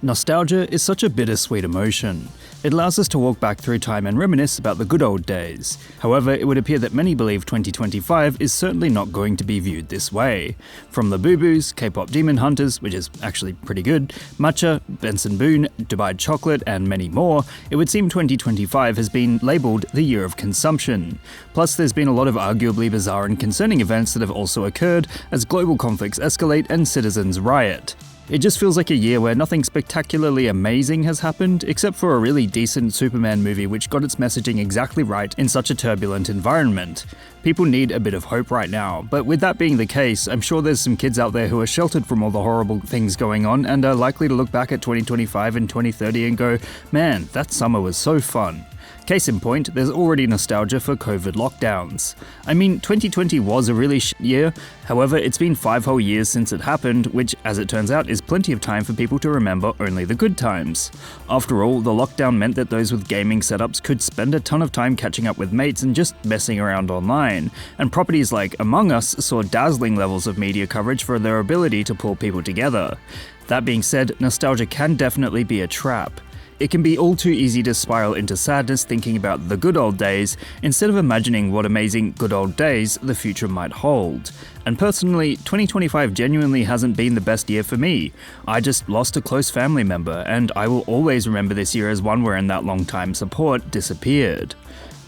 Nostalgia is such a bittersweet emotion. It allows us to walk back through time and reminisce about the good old days. However, it would appear that many believe 2025 is certainly not going to be viewed this way. From labubus, Kpop Demon Hunters, which is actually pretty good, matcha, Benson Boone, Dubai chocolate, and many more, it would seem 2025 has been labelled the year of consumption. Plus, there's been a lot of arguably bizarre and concerning events that have also occurred as global conflicts escalate and citizens riot. It just feels like a year where nothing spectacularly amazing has happened, except for a really decent Superman movie which got its messaging exactly right in such a turbulent environment. People need a bit of hope right now, but with that being the case, I'm sure there's some kids out there who are sheltered from all the horrible things going on and are likely to look back at 2025 and 2030 and go, man, that summer was so fun. Case in point, there's already nostalgia for COVID lockdowns. I mean, 2020 was a really shit year, however, it's been 5 whole years since it happened, which, as it turns out, is plenty of time for people to remember only the good times. After all, the lockdown meant that those with gaming setups could spend a ton of time catching up with mates and just messing around online, and properties like Among Us saw dazzling levels of media coverage for their ability to pull people together. That being said, nostalgia can definitely be a trap. It can be all too easy to spiral into sadness thinking about the good old days instead of imagining what amazing good old days the future might hold. And personally, 2025 genuinely hasn't been the best year for me. I just lost a close family member, and I will always remember this year as one wherein that long-time support disappeared.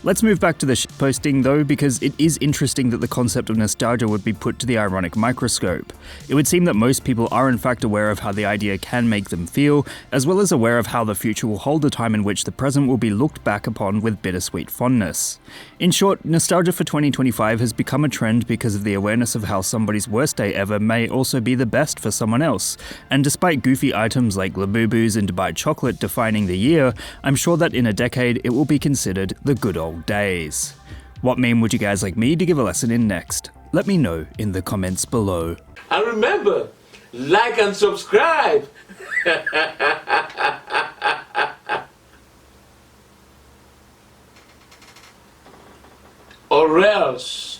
Let's move back to the shitposting though, because it is interesting that the concept of nostalgia would be put to the ironic microscope. It would seem that most people are in fact aware of how the idea can make them feel, as well as aware of how the future will hold a time in which the present will be looked back upon with bittersweet fondness. In short, nostalgia for 2025 has become a trend because of the awareness of how somebody's worst day ever may also be the best for someone else, and despite goofy items like labubus and Dubai chocolate defining the year, I'm sure that in a decade it will be considered the good old days. What meme would you guys like me to give a lesson in next? Let me know in the comments below. And remember, like and subscribe! Or else.